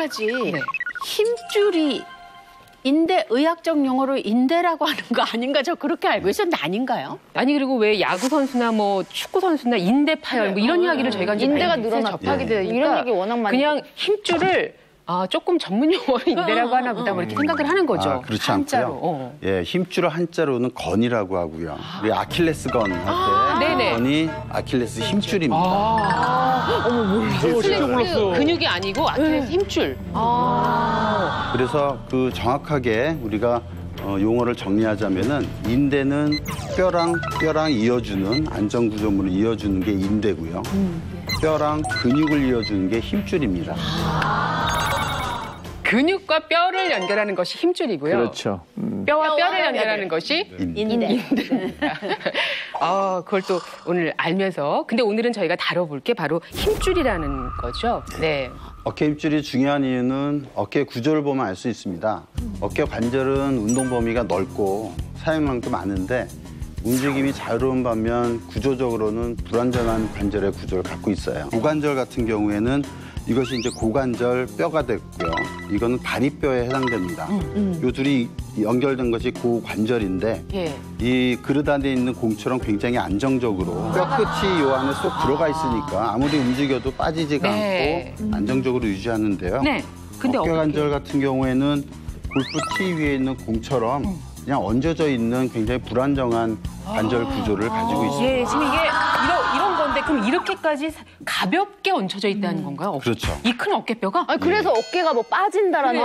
아직까지 힘줄이 인대, 의학적 용어로 인대라고 하는 거 아닌가? 저 그렇게 알고 있었는데 아닌가요? 아니 그리고 왜 야구 선수나 뭐 축구 선수나 인대 파열 뭐 이런 이야기를 저희가 이제 인대가 늘어나 접하게 되니까 이런 얘기 워낙 많이 그냥 힘줄을 조금 전문 용어로 인대라고 하나 보다 뭐 이렇게 생각을 하는 거죠. 그렇지 한자로. 않고요. 예, 힘줄을 한자로는 건이라고 하고요. 우리 아킬레스건 할 때 네네. 건이 아킬레스 힘줄입니다. 아킬레스 근육이 아니고 아킬레스 힘줄. 그래서 그 정확하게 우리가 용어를 정리하자면은 인대는 뼈랑 이어주는 안전구조물을 이어주는 게 인대고요. 뼈랑 근육을 이어주는 게 힘줄입니다. 근육과 뼈를 연결하는 것이 힘줄이고요. 그렇죠. 뼈와 뼈를 연결하는 것이 인대. 그걸 또 오늘 알면서 근데 오늘은 저희가 다뤄볼 게 바로 힘줄이라는 거죠. 네. 어깨 힘줄이 중요한 이유는 어깨 구조를 보면 알 수 있습니다. 어깨 관절은 운동 범위가 넓고 사용량도 많은데 움직임이 자유로운 반면 구조적으로는 불완전한 관절의 구조를 갖고 있어요. 고관절 같은 경우에는 이것이 이제 고관절 뼈가 됐고요. 이거는 다리뼈에 해당됩니다. 이 둘이 연결된 것이 고관절인데 이 그릇 안에 있는 공처럼 굉장히 안정적으로 뼈 끝이 요 안에 쏙 들어가 있으니까 아무리 움직여도 빠지지가 않고 안정적으로 유지하는데요. 근데 어깨 관절 같은 경우에는 골프 티 위에 있는 공처럼 그냥 얹어져 있는 굉장히 불안정한 관절 구조를 가지고 있습니다. 예, 지금 이게 이런 건데 그럼 이렇게까지 가볍게 얹혀져 있다는 건가요? 그렇죠. 이 큰 어깨뼈가? 그래서 어깨가 뭐 빠진다라는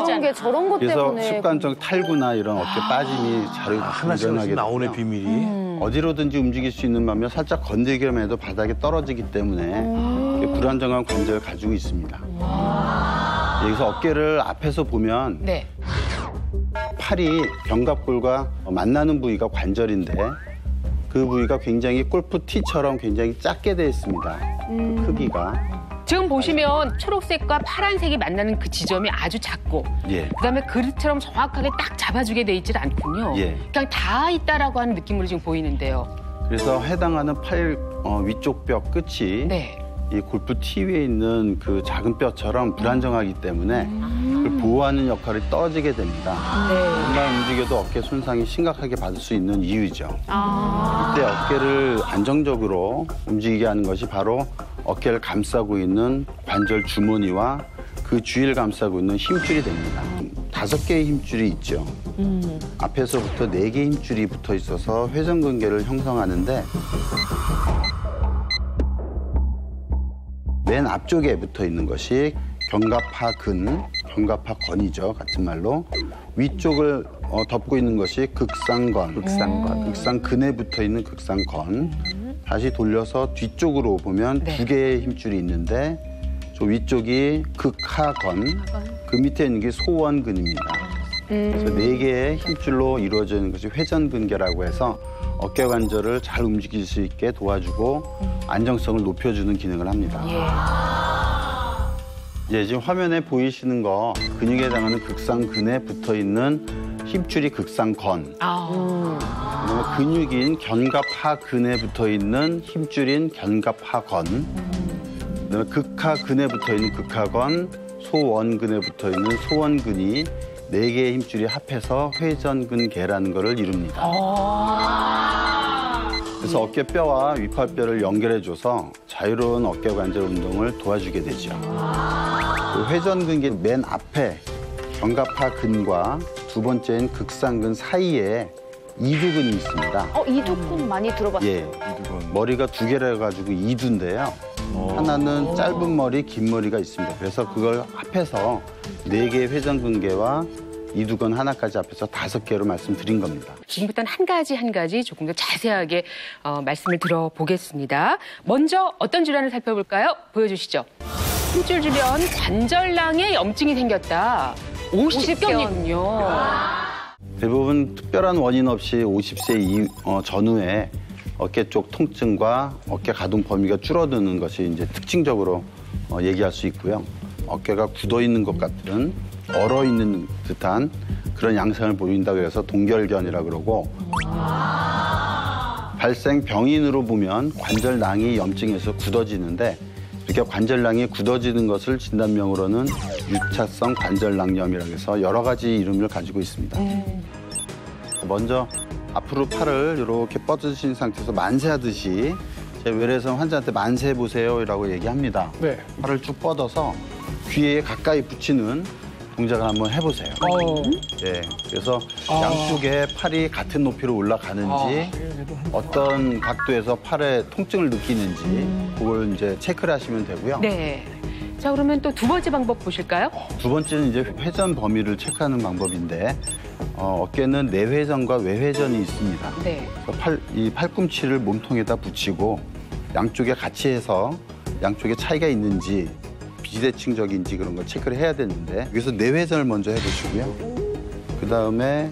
그런 게 저런 것 그래서 때문에 습관적 탈구나 이런 어깨 빠짐이 잘 하나씩 일어나게 나오네, 되고요. 비밀이. 어디로든지 움직일 수 있는 반면 살짝 건들기만 해도 바닥에 떨어지기 때문에 불안정한 관절을 가지고 있습니다. 여기서 어깨를 앞에서 보면 팔이 견갑골과 만나는 부위가 관절인데 그 부위가 굉장히 골프티처럼 굉장히 작게 되어 있습니다. 그 크기가. 지금 보시면 초록색과 파란색이 만나는 그 지점이 아주 작고 그다음에 그릇처럼 정확하게 딱 잡아주게 돼 있질 않군요. 그냥 다 있다라고 하는 느낌으로 지금 보이는데요. 그래서 해당하는 팔 위쪽 뼈 끝이 이 골프 티 위에 있는 그 작은 뼈처럼 불안정하기 때문에 그걸 보호하는 역할이 떨어지게 됩니다. 정말 움직여도 어깨 손상이 심각하게 받을 수 있는 이유죠. 이때 어깨를 안정적으로 움직이게 하는 것이 바로 어깨를 감싸고 있는 관절 주머니와 그 주위를 감싸고 있는 힘줄이 됩니다. 5개의 힘줄이 있죠. 앞에서부터 4개의 힘줄이 붙어 있어서 회전근개를 형성하는데 맨 앞쪽에 붙어 있는 것이 견갑하근, 견갑하건이죠. 같은 말로. 위쪽을 덮고 있는 것이 극상건, 극상근에 붙어 있는 극상건. 다시 돌려서 뒤쪽으로 보면 2개의 힘줄이 있는데 저 위쪽이 극하건, 그 밑에 있는 게 소원근입니다. 그래서 4개의 힘줄로 이루어져 있는 것이 회전근개라고 해서 어깨 관절을 잘 움직일 수 있게 도와주고 안정성을 높여주는 기능을 합니다. 지금 화면에 보이시는 거 근육에 해당하는 극상근에 붙어 있는 힘줄이 극상건. 그다음에 근육인 견갑하근에 붙어 있는 힘줄인 견갑하건. 그다음에 극하근에 붙어 있는 극하건, 소원근에 붙어 있는 소원근이 4개의 힘줄이 합해서 회전근개라는 것을 이룹니다. 그래서 어깨뼈와 윗팔뼈를 연결해줘서 자유로운 어깨 관절 운동을 도와주게 되죠. 그 회전근개 맨 앞에 견갑하근과 두 번째인 극상근 사이에 이두근이 있습니다. 이두근 많이 들어봤어요. 머리가 2개라 가지고 이두인데요. 하나는 짧은 머리, 긴 머리가 있습니다. 그래서 그걸 합해서 4개의 회전근개와 이두근 하나까지 합해서 5개로 말씀드린 겁니다. 지금부터는 한 가지 조금 더 자세하게 말씀을 들어보겠습니다. 먼저 어떤 질환을 살펴볼까요? 보여주시죠. 힘줄 주변 관절낭에 염증이 생겼다. 50견이군요. 대부분 특별한 원인 없이 50세 전후에 어깨 쪽 통증과 어깨 가동 범위가 줄어드는 것이 이제 특징적으로 얘기할 수 있고요. 어깨가 굳어 있는 것 같은 얼어 있는 듯한 그런 양상을 보인다고 해서 동결견이라고 그러고 발생 병인으로 보면 관절낭이 염증해서 굳어지는데 이렇게 관절낭이 굳어지는 것을 진단명으로는 유착성 관절낭염이라고 해서 여러 가지 이름을 가지고 있습니다. 먼저 앞으로 팔을 이렇게 뻗으신 상태에서 만세하듯이 제 외래성 환자한테 만세해보세요라고 얘기합니다. 네. 팔을 쭉 뻗어서 귀에 가까이 붙이는 동작을 한번 해보세요. 네, 그래서 양쪽에 팔이 같은 높이로 올라가는지 어떤 각도에서 팔에 통증을 느끼는지 그걸 이제 체크를 하시면 되고요. 네. 자, 그러면 또 두 번째 방법 보실까요? 두 번째는 이제 회전 범위를 체크하는 방법인데 어깨는 내회전과 외회전이 있습니다. 네. 그래서 이 팔꿈치를 몸통에다 붙이고 양쪽에 같이 해서 양쪽에 차이가 있는지 비대칭적인지 그런 걸 체크를 해야 되는데 여기서 내회전을 먼저 해보시고요. 그다음에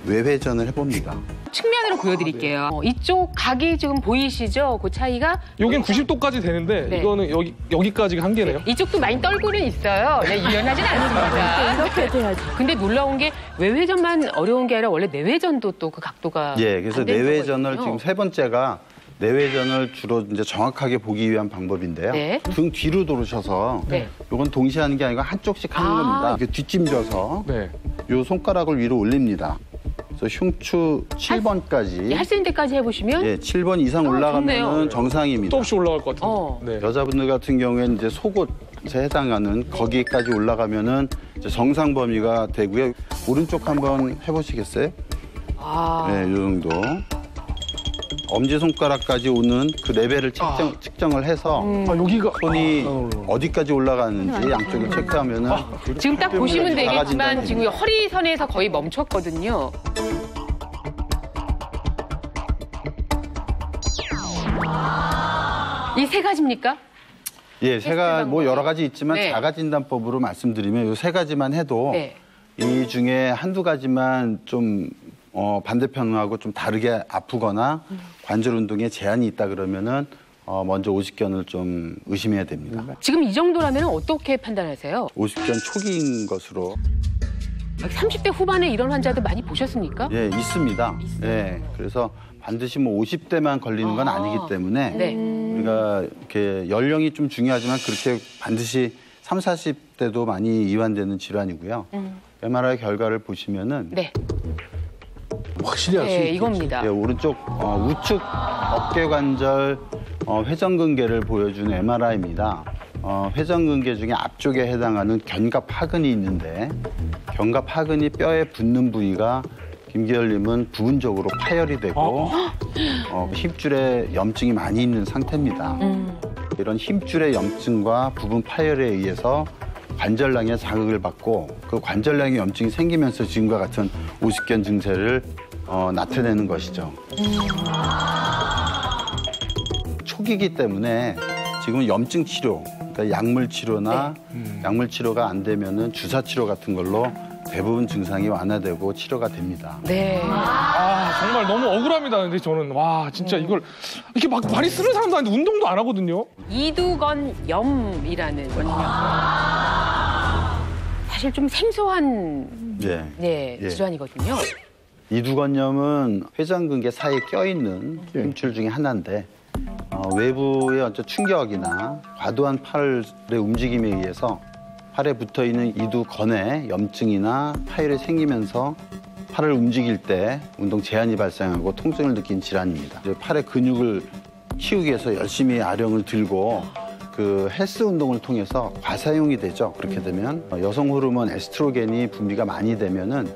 외회전을 해봅니다. 측면으로 보여드릴게요. 이쪽 각이 지금 보이시죠? 그 차이가. 여긴 90도까지 되는데 네. 이거는 여기까지가 한계네요. 이쪽도 많이 떨고는 있어요. 네, 유연하진 않습니다. 이렇게 돼야지. 근데 놀라운 게 외회전만 어려운 게 아니라 원래 내회전도 또 그 각도가. 예, 그래서 안 되는 내회전을 거거든요. 지금 세 번째가 내회전을 주로 이제 정확하게 보기 위한 방법인데요. 네. 등 뒤로 돌으셔서 네. 이건 동시에 하는 게 아니고 한쪽씩 하는 겁니다. 이렇게 뒷짐져서 네. 요 손가락을 위로 올립니다. 그래서 흉추 7번까지 할 수 있는 데까지 해보시면. 예, 7번 이상 올라가면 좋네요. 정상입니다. 또 없이 올라갈 것 같은데. 네. 여자분들 같은 경우에는 이제 속옷에 해당하는 거기까지 올라가면은 이제 정상 범위가 되고요. 오른쪽 한번 해보시겠어요? 네, 이 정도. 엄지손가락까지 오는 그 레벨을 측정을 해서 여기가 손이 어디까지 올라가는지 양쪽을 체크하면은 지금 딱 보시면 되겠지만 나가진다는 지금 허리선에서 거의 멈췄거든요. 이 세 가지입니까? 예, 세가 뭐 여러 가지 있지만 네. 자가진단법으로 말씀드리면 이 세 가지만 해도 네. 이 중에 한두 가지만 좀 반대편하고 좀 다르게 아프거나 관절 운동에 제한이 있다 그러면은 먼저 오십견을 좀 의심해야 됩니다. 지금 이 정도라면 어떻게 판단하세요? 오십견 초기인 것으로 30대 후반에 이런 환자들 많이 보셨습니까? 예, 있습니다. 예, 그래서 반드시 뭐 50대만 걸리는 건 아니기 때문에 네. 우리가 이렇게 연령이 좀 중요하지만 그렇게 반드시 30, 40대도 많이 이완되는 질환이고요. MRI 결과를 보시면은 네. 확실히 알 수 네, 있겠지. 이겁니다. 예, 오른쪽 우측 어깨관절 회전근개를 보여주는 MRI입니다. 회전근개 중에 앞쪽에 해당하는 견갑하근이 있는데 견갑하근이 뼈에 붙는 부위가 김기열님은 부분적으로 파열이 되고 힘줄에 염증이 많이 있는 상태입니다. 이런 힘줄의 염증과 부분 파열에 의해서 관절낭에 자극을 받고 그 관절낭에 염증이 생기면서 지금과 같은 오십견 증세를 나타내는 것이죠. 초기이기 때문에 지금 염증 치료, 그러니까 약물 치료나 약물 치료가 안 되면은 주사 치료 같은 걸로 대부분 증상이 완화되고 치료가 됩니다. 네. 정말 너무 억울합니다. 근데 저는 와 진짜 이걸 이렇게 막 많이 쓰는 사람도 아닌데 운동도 안 하거든요. 이두건염이라는 거는요. 사실 좀 생소한 질환이거든요. 이두건염은 회전근개 사이에 껴있는 힘줄 중에 하나인데 외부의 어떤 충격이나 과도한 팔의 움직임에 의해서 팔에 붙어있는 이두건에 염증이나 파열이 생기면서 팔을 움직일 때 운동 제한이 발생하고 통증을 느낀 질환입니다. 이제 팔의 근육을 키우기 위해서 열심히 아령을 들고 그 헬스 운동을 통해서 과사용이 되죠. 그렇게 되면 여성 호르몬 에스트로겐이 분비가 많이 되면은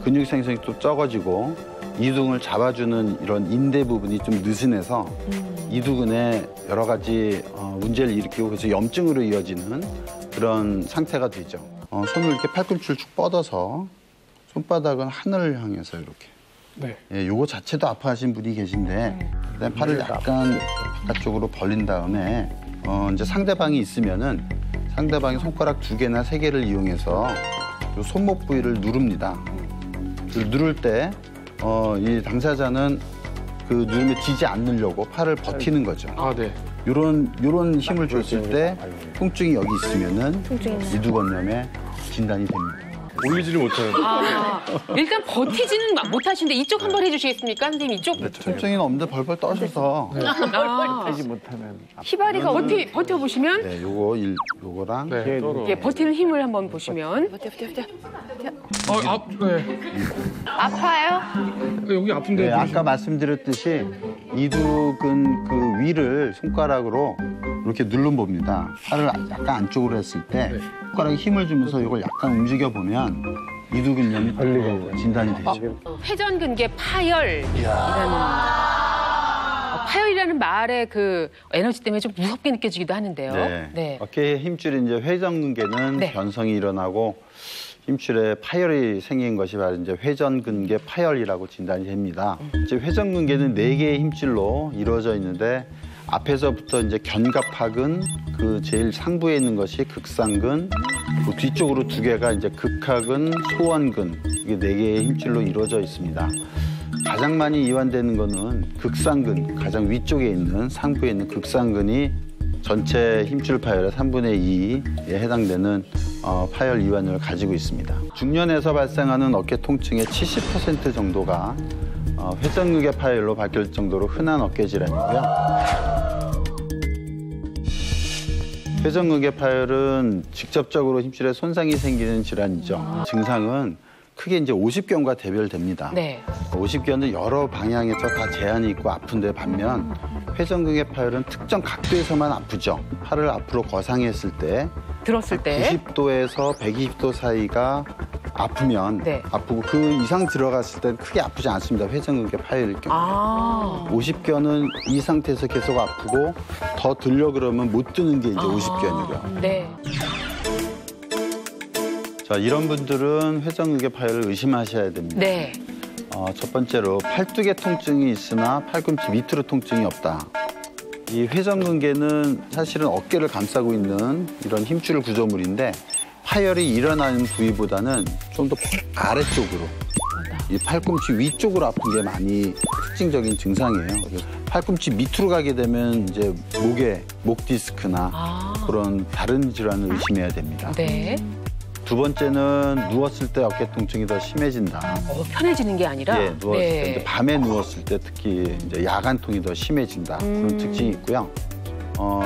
근육 생성이 또 적어지고 이두근을 잡아주는 이런 인대 부분이 좀 느슨해서 이두근에 여러 가지 문제를 일으키고 그래서 염증으로 이어지는 그런 상태가 되죠. 손을 이렇게 팔꿈치를 쭉 뻗어서 손바닥은 하늘을 향해서 이렇게. 네. 예, 요거 자체도 아파하신 분이 계신데 그다음에 팔을 약간 바깥쪽으로 벌린 다음에 이제 상대방이 있으면은 상대방이 손가락 2개나 3개를 이용해서 요 손목 부위를 누릅니다. 누를 때 이 당사자는 그 누르면 지지 않으려고 팔을 버티는 거죠. 네. 요런 힘을 줬을 때 통증이 여기 있으면은 이두건염에 진단이 됩니다. 올리지를 못하는. 일단 버티지는 못하시는데 이쪽 한번 해주시겠습니까? 선생님 이쪽. 통증이 없는데 벌벌 떠셔서 하지 못하면. 희바리가 버텨보시면. 네, 요거랑 네, 예, 버티는 힘을 한번 보시면. 네. 아파요? 여기 아픈데. 네, 아까 말씀드렸듯이 이두근 그 위를 손가락으로 이렇게 눌러봅니다. 팔을 약간 안쪽으로 했을 때 손가락에 힘을 주면서 이걸 약간 움직여 보면 이두근염이 진단이 되죠. 회전근개 파열이라는 파열이라는 말의 그 에너지 때문에 좀 무섭게 느껴지기도 하는데요. 네. 어깨에 힘줄이 이제 회전근개는 네. 변성이 일어나고 힘줄에 파열이 생긴 것이 바로 이제 회전근개 파열이라고 진단이 됩니다. 이제 회전근개는 4개의 힘줄로 이루어져 있는데 앞에서부터 이제 견갑하근, 그 제일 상부에 있는 것이 극상근, 그 뒤쪽으로 2개가 이제 극하근, 소원근, 이게 4개의 힘줄로 이루어져 있습니다. 가장 많이 이완되는 거는 극상근, 가장 위쪽에 있는 상부에 있는 극상근이 전체 힘줄 파열의 3분의 2에 해당되는 파열 이완율을 가지고 있습니다. 중년에서 발생하는 어깨 통증의 70% 정도가 회전근개 파열로 바뀔 정도로 흔한 어깨 질환이고요. 회전근개 파열은 직접적으로 힘줄에 손상이 생기는 질환이죠. 증상은 크게 이제 50견과 대별됩니다. 네. 50견은 여러 방향에서 다 제한이 있고 아픈데 반면 회전근개 파열은 특정 각도에서만 아프죠. 팔을 앞으로 거상했을 때 들었을 때 90도에서 120도 사이가 아프면 네. 아프고 그 이상 들어갔을 때는 크게 아프지 않습니다. 회전근개 파열일 경우. 50견은 이 상태에서 계속 아프고 더 들려 그러면 못 드는 게 이제 50견이고요. 네. 자, 이런 분들은 회전근개 파열을 의심하셔야 됩니다. 네. 첫 번째로 팔뚝에 통증이 있으나 팔꿈치 밑으로 통증이 없다. 이 회전근개는 사실은 어깨를 감싸고 있는 이런 힘줄 구조물인데 파열이 일어나는 부위보다는 좀 더 아래쪽으로 이 팔꿈치 위쪽으로 아픈 게 많이 특징적인 증상이에요. 그래서 팔꿈치 밑으로 가게 되면 이제 목 디스크나 그런 다른 질환을 의심해야 됩니다. 네. 두 번째는 누웠을 때 어깨 통증이 더 심해진다. 편해지는 게 아니라. 예, 누웠을 때 이제 밤에 누웠을 때 특히 이제 야간통이 더 심해진다. 그런 특징이 있고요.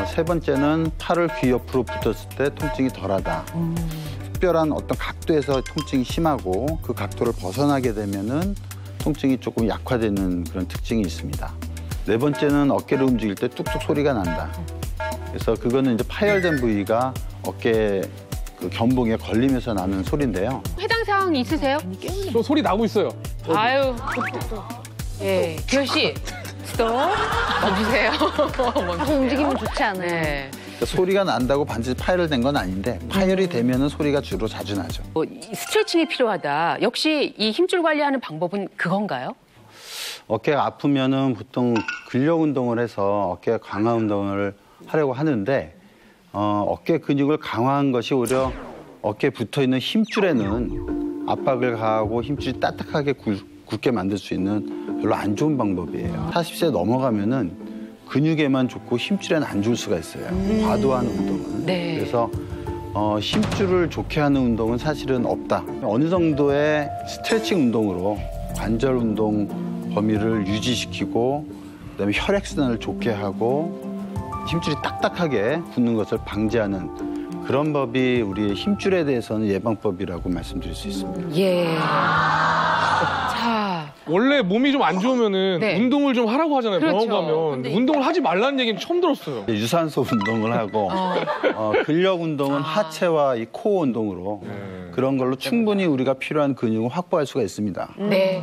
세 번째는 팔을 귀 옆으로 붙었을 때 통증이 덜하다. 특별한 어떤 각도에서 통증이 심하고 그 각도를 벗어나게 되면은 통증이 조금 약화되는 그런 특징이 있습니다. 네 번째는 어깨를 움직일 때 뚝뚝 소리가 난다. 그래서 그거는 이제 파열된 부위가 어깨 그 견봉에 걸리면서 나는 소리인데요. 해당 사항 있으세요? 저 소리 나고 있어요. 아유. 예, 기현 씨. 스톱. 멈추세요. 자꾸 움직이면 좋지 않아요. 네. 그러니까 소리가 난다고 반드시 파열된 건 아닌데 파열이 되면은 소리가 주로 자주 나죠. 이 스트레칭이 필요하다. 역시 이 힘줄 관리하는 방법은 그건가요? 어깨가 아프면은 보통 근력 운동을 해서 어깨 강화 운동을 하려고 하는데 어깨 근육을 강화한 것이 오히려 어깨에 붙어있는 힘줄에는 압박을 가하고 힘줄이 딱딱하게 굳게 만들 수 있는 별로 안 좋은 방법이에요. 40세 넘어가면은 근육에만 좋고 힘줄에는 안 좋을 수가 있어요. 과도한 운동은. 네. 그래서 힘줄을 좋게 하는 운동은 사실은 없다. 어느 정도의 스트레칭 운동으로 관절 운동 범위를 유지시키고 그다음에 혈액순환을 좋게 하고 힘줄이 딱딱하게 굳는 것을 방지하는 그런 법이 우리의 힘줄에 대해서는 예방법이라고 말씀드릴 수 있습니다. 예. 자. 원래 몸이 좀 안 좋으면은 네. 운동을 좀 하라고 하잖아요. 그렇죠. 병원 가면. 근데 운동을 하지 말라는 얘기는 처음 들었어요. 유산소 운동을 하고 근력 운동은 하체와 이 코어 운동으로 그런 걸로 충분히 우리가 필요한 근육을 확보할 수가 있습니다. 네.